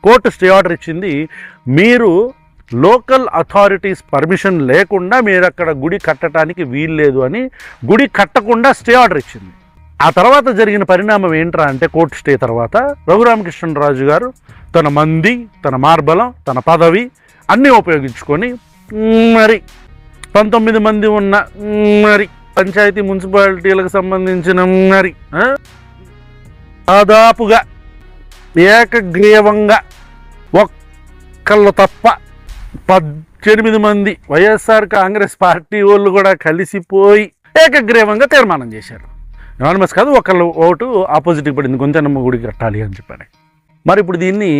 Court stay order ఇచ్చింది. మీరు local authorities permission లేకుండా మీరు అక్కడ గుడి కట్టడానికి వీల్లేదు అని గుడి కట్టకుండా స్టే ఆర్డర్ ఇచ్చింది. ఆ తర్వాత జరిగిన పరిణామం ఏంట్రా అంటే, కోర్టు స్టే తర్వాత రఘురామకృష్ణరాజు గారు తన మంది, తన మార్బలం, తన పదవి అన్నీ ఉపయోగించుకొని మరి 19 మంది ఉన్న మరి పంచాయతీ మున్సిపాలిటీలకు సంబంధించిన మరి దాదాపుగా ఏకగ్రీవంగా ఒక్కళ్ళు తప్ప 18 మంది వైఎస్ఆర్ కాంగ్రెస్ పార్టీ వాళ్ళు కూడా కలిసిపోయి ఏకగ్రీవంగా తీర్మానం చేశారు. యునానిమస్ కాదు, ఒకళ్ళు ఓటు ఆపోజిట్కి పడింది, గొంతెనమ్మ గుడికి కట్టాలి అని చెప్పాను. మరి ఇప్పుడు దీన్ని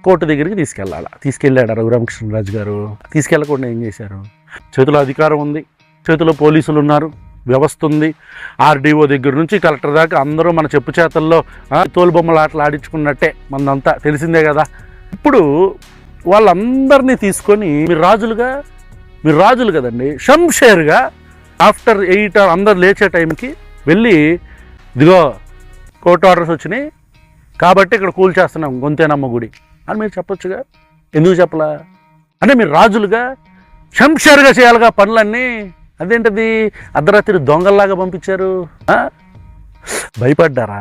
కోర్టు దగ్గరికి తీసుకెళ్ళాడు రఘురామకృష్ణరాజు గారు. తీసుకెళ్లకుండా ఏం చేశారు? చేతిలో అధికారం ఉంది, చేతిలో పోలీసులు ఉన్నారు, వ్యవస్థ ఉంది. ఆర్డీఓ దగ్గర నుంచి కలెక్టర్ దాకా అందరూ మన చెప్పు చేతల్లో తోలుబొమ్మలు ఆటలు ఆడించుకున్నట్టే మనదంతా తెలిసిందే కదా. ఇప్పుడు వాళ్ళందరినీ తీసుకొని మీరు రాజులు కదండి, షంషేర్గా ఆఫ్టర్ 8 అందరు లేచే టైంకి వెళ్ళి, ఇదిగో కోర్టు ఆర్డర్స్ వచ్చినాయి కాబట్టి ఇక్కడ కూల్చేస్తున్నాం గొంతెనమ్మ గుడి అని మీరు చెప్పొచ్చుగా. ఎందుకు చెప్పలా? అంటే మీరు రాజులుగా షంషేర్గా చేయాలిగా పనులన్నీ. అదేంటది అర్ధరాత్రి దొంగల్లాగా పంపించారు? భయపడ్డారా?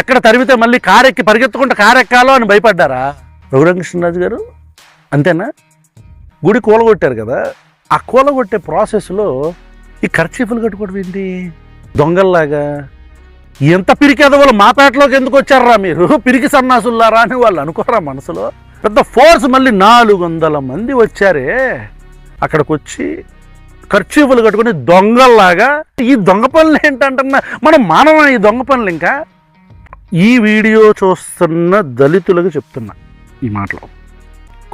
ఎక్కడ తరిమితే మళ్ళీ కారెక్కి పరిగెత్తుకుంటే కారెక్కాలో అని భయపడ్డారా రఘురామకృష్ణరాజు గారు? అంతేనా? గుడి కూలగొట్టారు కదా, ఆ కూలగొట్టే ప్రాసెస్లో ఈ కర్చీఫ్లు కట్టుకోవడం ఏంటి దొంగల్లాగా? ఎంత పిరికేదవాళ్ళు మా పేటలోకి ఎందుకు వచ్చారా మీరు, పిరికి సన్నాసుల్లారా అని వాళ్ళు అనుకోరా మనసులో? పెద్ద ఫోర్స్ మళ్ళీ 400 మంది వచ్చారే అక్కడికి వచ్చి కర్చీఫ్లు కట్టుకుని దొంగల్లాగా. ఈ దొంగ పనులు ఏంటంటున్నా మనం మానవ ఈ దొంగ పనులు. ఇంకా ఈ వీడియో చూస్తున్న దళితులకు చెప్తున్నా ఈ మాటలు.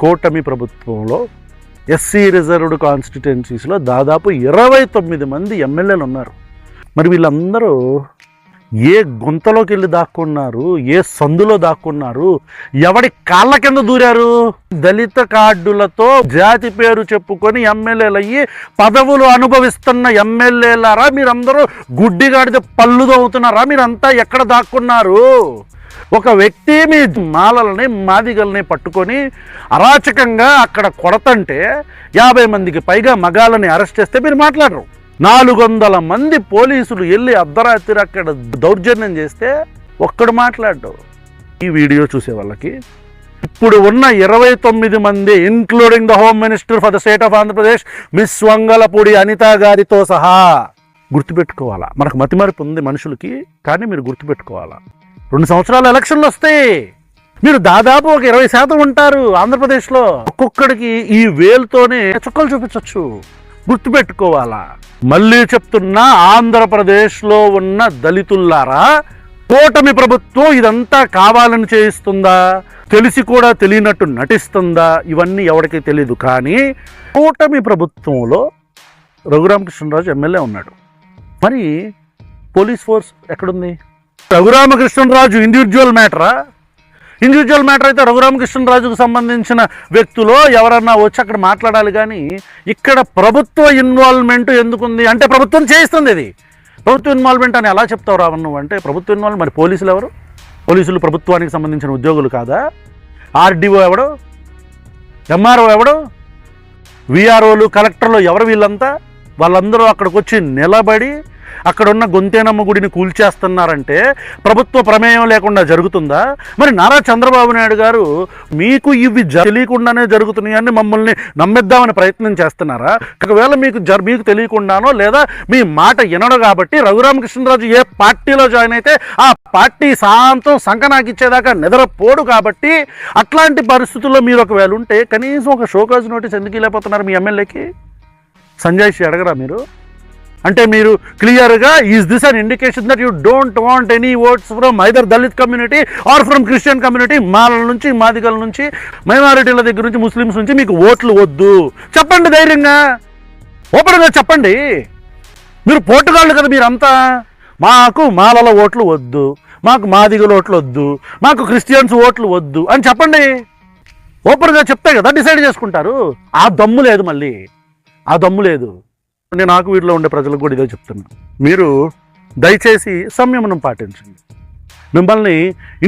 కూటమి ప్రభుత్వంలో ఎస్సీ రిజర్వ్డ్ కాన్స్టిట్యుయెన్సీస్లో దాదాపు 29 మంది ఎమ్మెల్యేలు ఉన్నారు. మరి వీళ్ళందరూ ఏ గుంతలోకి వెళ్ళి దాక్కున్నారు, ఏ సందులో దాక్కున్నారు, ఎవడి కాళ్ళ కింద దూరారు? దళిత కార్డులతో జాతి పేరు చెప్పుకొని ఎమ్మెల్యేలు అయ్యి పదవులు అనుభవిస్తున్న ఎమ్మెల్యేలారా మీరందరూ? గుడ్డిగాడితే పళ్ళు తవ్వుతున్నారా మీరంతా? ఎక్కడ దాక్కున్నారు? ఒక వ్యక్తి మీ మాలల్ని మాదిగల్ని పట్టుకొని అరాచకంగా అక్కడ కొడతంటే 50 మందికి పైగా మగాళ్ళని అరెస్ట్ చేస్తే మీరు మాట్లాడరు. 400 మంది పోలీసులు వెళ్ళి అర్ధరాత్రి అక్కడ దౌర్జన్యం చేస్తే ఒక్కడు మాట్లాడు. ఈ వీడియో చూసే వాళ్ళకి ఇప్పుడు ఉన్న 29 మంది including the home minister for the state of Andhra Pradesh miss Vangalapudi Anitha గారితో సహా గుర్తుపెట్టుకోవాలా. మనకు మతిమరుపు ఉంది మనుషులకి, కానీ మీరు గుర్తుపెట్టుకోవాలా. 2 సంవత్సరాలు ఎలక్షన్లు వస్తాయి, మీరు దాదాపు ఒక 20% ఉంటారు ఆంధ్రప్రదేశ్లో. ఒక్కొక్కడికి ఈ వేలుతోనే చుక్కలు చూపించవచ్చు, గుర్తుపెట్టుకోవాలా. మళ్ళీ చెప్తున్నా, ఆంధ్రప్రదేశ్లో ఉన్న దళితుల్లారా, కూటమి ప్రభుత్వం ఇదంతా కావాలని చేయిస్తుందా, తెలిసి కూడా తెలియనట్టు నటిస్తుందా, ఇవన్నీ ఎవరికి తెలియదు. కానీ కూటమి ప్రభుత్వంలో రఘురామకృష్ణరాజు ఎమ్మెల్యే ఉన్నాడు. మరి పోలీస్ ఫోర్స్ ఎక్కడుంది? రఘురామకృష్ణరాజు ఇండివిజువల్ మ్యాటర్ అయితే రఘురామకృష్ణరాజుకు సంబంధించిన వ్యక్తులు ఎవరన్నా వచ్చి అక్కడ మాట్లాడాలి. కానీ ఇక్కడ ప్రభుత్వ ఇన్వాల్వ్మెంట్ ఎందుకుంది అంటే, ప్రభుత్వం చేయిస్తుంది. ఇది ప్రభుత్వ ఇన్వాల్వ్మెంట్ అని ఎలా చెప్తావు రావు నువ్వు? అంటే ప్రభుత్వ ఇన్వాల్వ్. మరి పోలీసులు ఎవరు? పోలీసులు ప్రభుత్వానికి సంబంధించిన ఉద్యోగులు కాదా? ఆర్డీఓ ఎవడు? ఎంఆర్ఓ ఎవడు? విఆర్ఓలు, కలెక్టర్లు ఎవరు? వీళ్ళంతా వాళ్ళందరూ అక్కడికి వచ్చి నిలబడి అక్కడున్న గొంతెనమ్మ గుడిని కూల్చేస్తున్నారంటే ప్రభుత్వ ప్రమేయం లేకుండా జరుగుతుందా? మరి నారా చంద్రబాబు నాయుడు గారు మీకు ఇవి తెలియకుండానే జరుగుతున్నాయని మమ్మల్ని నమ్మిద్దామని ప్రయత్నం చేస్తున్నారా? ఒకవేళ మీకు తెలియకుండానో లేదా మీ మాట వినడు కాబట్టి రఘురామకృష్ణరాజు ఏ పార్టీలో జాయిన్ అయితే ఆ పార్టీ శాంతం సంకనాకిచ్చేదాకా నిద్రపోడు కాబట్టి, అట్లాంటి పరిస్థితుల్లో మీరు ఒకవేళ ఉంటే కనీసం ఒక షోకాజ్ నోటీస్ ఎందుకు ఇవ్వలేకపోతున్నారు మీ ఎమ్మెల్యేకి? సంజయ్ అడగరా మీరు? అంటే మీరు క్లియర్గా is this an indication that you don't want any votes from either Dalit community or from Christian community? మాలల నుంచి, మాదిగల నుంచి, మైనారిటీల దగ్గర నుంచి, ముస్లిమ్స్ నుంచి మీకు ఓట్లు వద్దు. చెప్పండి ధైర్యంగా, ఓపెన్గా చెప్పండి. మీరు పోటుగాళ్ళు కదా మీరంతా. మాకు మాలల ఓట్లు వద్దు, మాకు మాదిగల ఓట్లు వద్దు, మాకు క్రిస్టియన్స్ ఓట్లు వద్దు అని చెప్పండి. ఓపెన్గా చెప్తే కదా డిసైడ్ చేసుకుంటారు. ఆ దమ్ము లేదు, మళ్ళీ ఆ దమ్ము లేదు. నేను నాకు వీటిలో ఉండే ప్రజలకు కూడా ఇదే చెప్తున్నా, మీరు దయచేసి సంయమనం పాటించండి. మిమ్మల్ని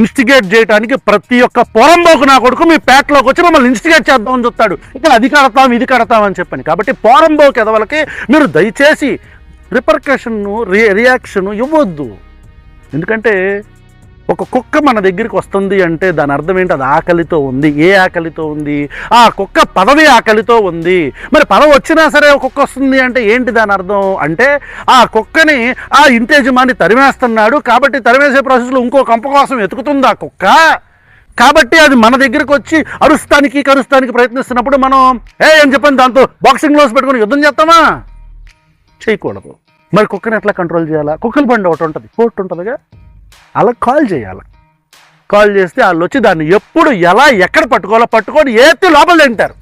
ఇన్స్టిగేట్ చేయడానికి ప్రతి ఒక్క పోరంబోకు నా కొడుకు మీ పేటలోకి వచ్చి మమ్మల్ని ఇన్స్టిగేట్ చేద్దామని చూస్తాడు. ఇక్కడ అది కడతాం ఇది కడతాం అని చెప్పని. కాబట్టి పోరంబోకు ఎదవలకి మీరు దయచేసి రిపర్కషన్ను రియాక్షన్ ఇవ్వద్దు. ఎందుకంటే ఒక కుక్క మన దగ్గరికి వస్తుంది అంటే దాని అర్థం ఏంటి? అది ఆకలితో ఉంది. ఏ ఆకలితో ఉంది? ఆ కుక్క పదవి ఆకలితో ఉంది. మరి పదవి వచ్చినా సరే ఒక కుక్క వస్తుంది అంటే ఏంటి దాని అర్థం? అంటే ఆ కుక్కని ఆ ఇంటి యజమాని తరిమేస్తున్నాడు కాబట్టి తరిమేసే ప్రాసెస్లో ఇంకో కంప కోసం వెతుకుతుంది ఆ కుక్క. కాబట్టి అది మన దగ్గరికి వచ్చి కరుస్తానికి ప్రయత్నిస్తున్నప్పుడు మనం అని చెప్పని దాంతో బాక్సింగ్ గ్లోవ్స్ పెట్టుకుని యుద్ధం చేస్తామా? చేయకూడదు. మరి కుక్కని ఎట్లా కంట్రోల్ చేయాలా? కుక్కల బండి ఒకటి ఉంటుంది, కోర్టు ఉంటుందిగా, అలా కాల్ చేయాలి. కాల్ చేస్తే వాళ్ళు వచ్చి దాన్ని ఎప్పుడు ఎలా ఎక్కడ పట్టుకోవాలో పట్టుకొని ఎత్తి లోపల తింటారు.